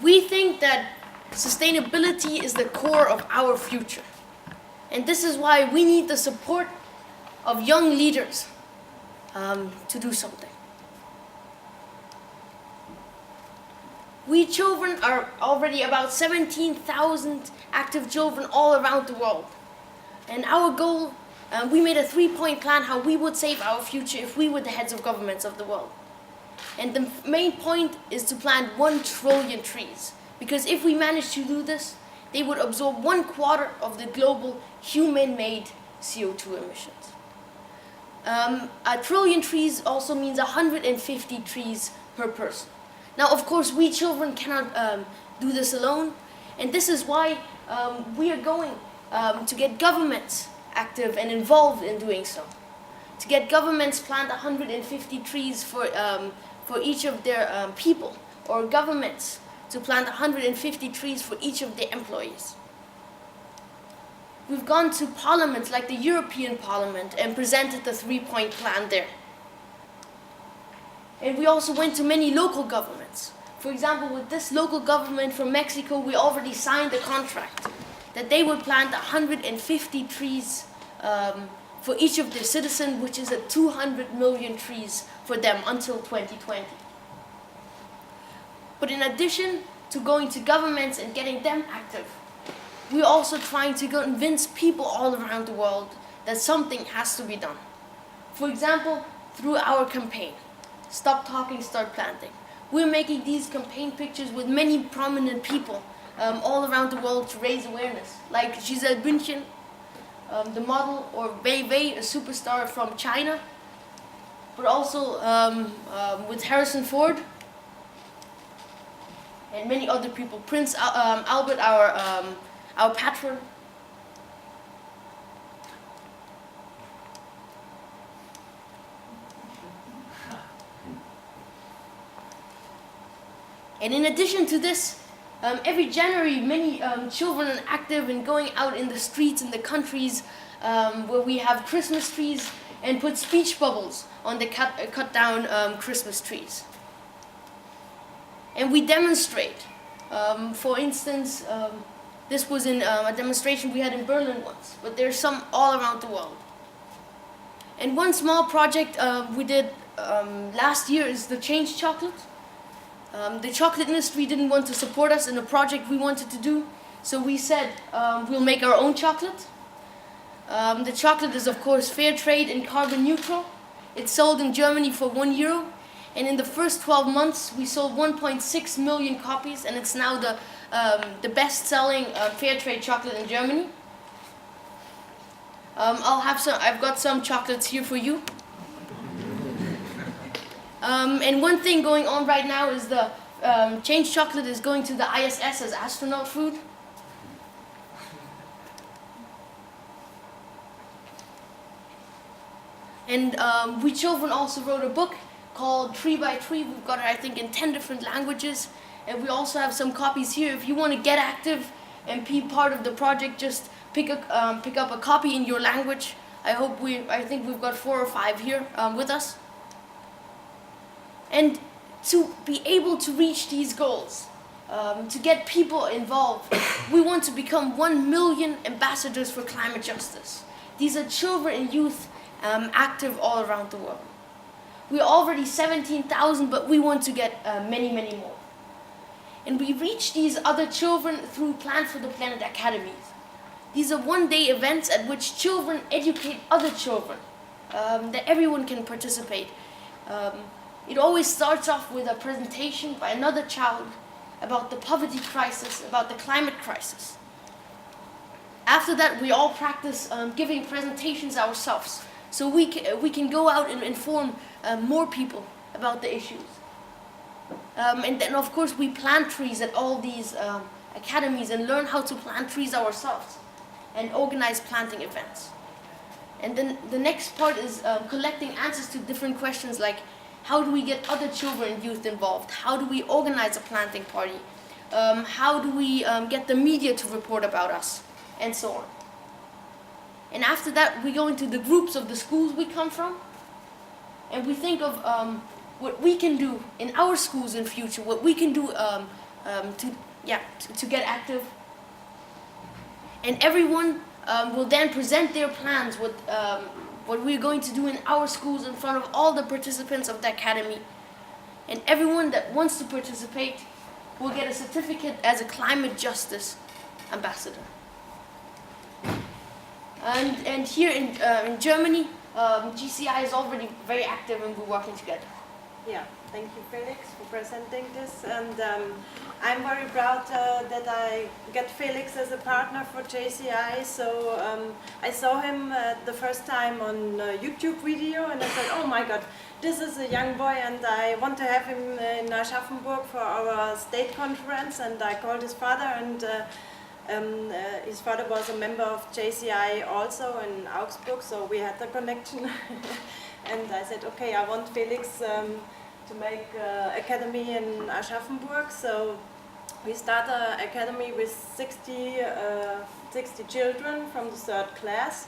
We think that sustainability is the core of our future. And this is why we need the support of young leaders to do something. We children are already about 17,000 active children all around the world. And our goal, we made a 3-point plan how we would save our future if we were the heads of governments of the world. And the main point is to plant 1 trillion trees. Because if we manage to do this, they would absorb 1/4 of the global human-made CO2 emissions. 1 trillion trees also means 150 trees per person. Now, of course, we children cannot do this alone, and this is why we are going to get governments active and involved in doing so. To get governments plant 150 trees for each of their people, or governments to plant 150 trees for each of their employees. We've gone to parliaments like the European Parliament and presented the 3-point plan there. And we also went to many local governments. For example, with this local government from Mexico, we already signed a contract that they would plant 150 trees for each of their citizens, which is 200 million trees for them until 2020. But in addition to going to governments and getting them active, we're also trying to convince people all around the world that something has to be done. For example, through our campaign, Stop Talking, Start Planting. We're making these campaign pictures with many prominent people all around the world to raise awareness, like Giselle Bündchen, the model, or Wei Wei, a superstar from China, but also with Harrison Ford and many other people. Prince Albert, our patron. And in addition to this, every January, many children are active in going out in the streets in the countries where we have Christmas trees and put speech bubbles on the cut down Christmas trees. And we demonstrate. For instance, this was in a demonstration we had in Berlin once, but there's some all around the world. And one small project we did last year is the Change Chocolate. The chocolate industry didn't want to support us in a project we wanted to do, so we said we'll make our own chocolate. The chocolate is, of course, fair trade and carbon neutral. It's sold in Germany for €1, and in the first 12 months we sold 1.6 million copies, and it's now the best-selling fair trade chocolate in Germany. I've got some chocolates here for you. And one thing going on right now is the Change Chocolate is going to the ISS as astronaut food. And we children also wrote a book called Tree by Tree. We've got it, I think, in 10 different languages. And we also have some copies here. If you want to get active and be part of the project, just pick up a copy in your language. I think we've got 4 or 5 here with us. And to be able to reach these goals, to get people involved, we want to become 1 million ambassadors for climate justice. These are children and youth active all around the world. We're already 17,000, but we want to get many, many more. And we reach these other children through Plan for the Planet academies. These are one-day events at which children educate other children, that everyone can participate. It always starts off with a presentation by another child about the poverty crisis, about the climate crisis. After that, we all practice giving presentations ourselves, so we can go out and inform more people about the issues. And then, of course, we plant trees at all these academies and learn how to plant trees ourselves and organize planting events. And then the next part is collecting answers to different questions like, how do we get other children and youth involved? How do we organize a planting party? How do we get the media to report about us? And so on. And after that, we go into the groups of the schools we come from. And we think of what we can do in our schools in future, what we can do to get active. And everyone will then present their plans, what we're going to do in our schools in front of all the participants of the academy. And everyone that wants to participate will get a certificate as a climate justice ambassador. And here in Germany, JCI is already very active and we're working together. Yeah, thank you, Felix, for presenting this. And I'm very proud that I get Felix as a partner for JCI. So I saw him the first time on a YouTube video, and I said, oh my God, this is a young boy, and I want to have him in Aschaffenburg for our state conference. And I called his father, and his father was a member of JCI also in Augsburg, so we had the connection. And I said, okay, I want Felix to make academy in Aschaffenburg. So we start an academy with 60 children from the 3rd class.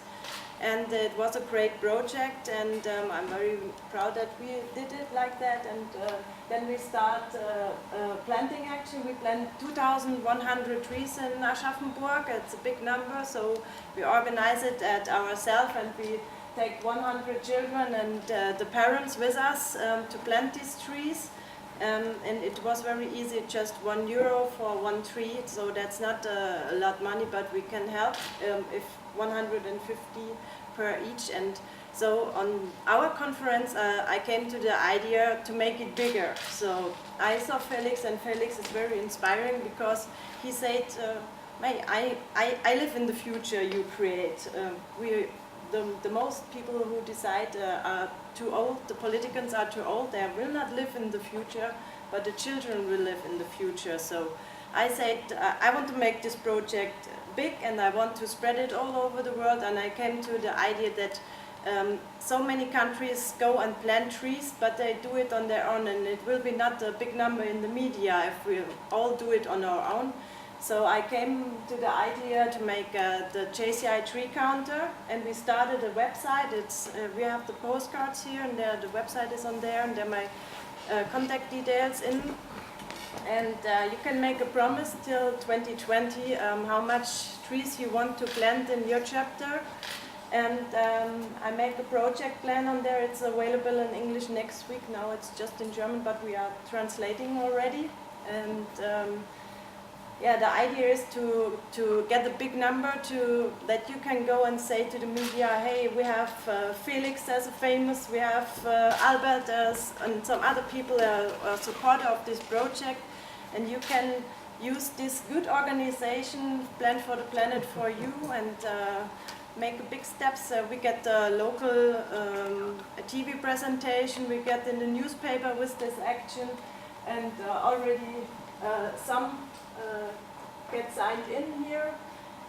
And it was a great project, and I'm very proud that we did it like that. And then we start planting action. We plant 2,100 trees in Aschaffenburg. It's a big number, so we organize it at ourselves, and we take 100 children and the parents with us to plant these trees. And it was very easy, just €1 for one tree, so that's not a lot of money, but we can help if 150 per each. And so on our conference, I came to the idea to make it bigger. So I saw Felix, and Felix is very inspiring because he said, I live in the future you create. The most people who decide are too old, the politicians are too old, they will not live in the future, but the children will live in the future. So I said, I want to make this project big, and I want to spread it all over the world. And I came to the idea that so many countries go and plant trees, but they do it on their own, and it will be not a big number in the media if we all do it on our own. So I came to the idea to make the JCI tree counter, and we started a website. We have the postcards here, and the website is on there, and there are my contact details in. And you can make a promise till 2020 how much trees you want to plant in your chapter. And I make a project plan on there. It's available in English next week. Now it's just in German, but we are translating already. And yeah, the idea is to get a big number that you can go and say to the media, hey, we have Felix as a famous, we have Albert and some other people are supporter of this project, and you can use this good organization, Plan for the Planet for you, and make a big steps. We get a local TV presentation, we get in the newspaper with this action, and already some get signed in here,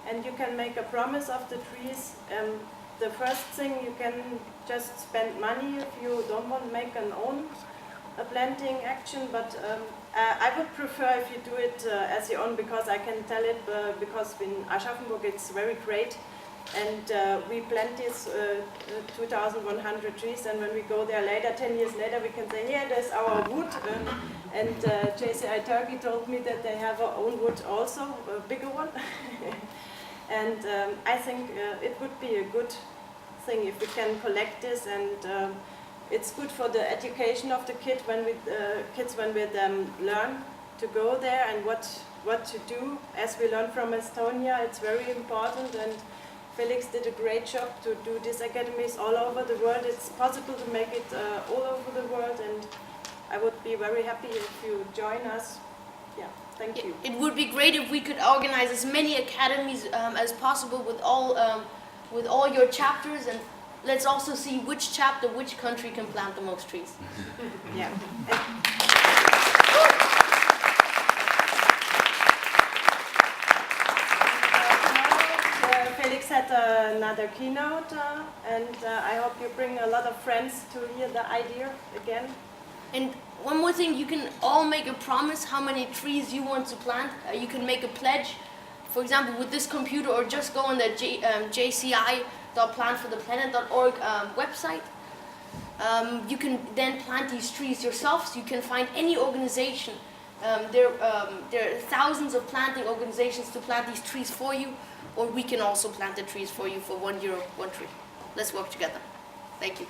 and you can make a promise of the trees. The first thing, you can just spend money if you don't want to make an own planting action, but I would prefer if you do it as your own, because I can tell it because in Aschaffenburg it's very great, and we plant these 2,100 trees, and when we go there later, 10 years later, we can say, here, there's our wood. And JCI Turkey told me that they have our own wood also, a bigger one. And I think it would be a good thing if we can collect this, and it's good for the education of the kids when we learn to go there and what to do. As we learned from Estonia, it's very important, and Felix did a great job to do these academies all over the world. It's possible to make it all over the world, and I would be very happy if you join us. Yeah, thank you. It would be great if we could organize as many academies as possible with all your chapters, and let's also see which chapter, which country can plant the most trees. Yeah. Felix had another keynote, and I hope you bring a lot of friends to hear the idea again. And one more thing, you can all make a promise how many trees you want to plant. You can make a pledge, for example, with this computer, or just go on the jci.planfortheplanet.org website. You can then plant these trees yourself. So you can find any organization. There are thousands of planting organizations to plant these trees for you, or we can also plant the trees for you for €1, 1 tree. Let's work together. Thank you.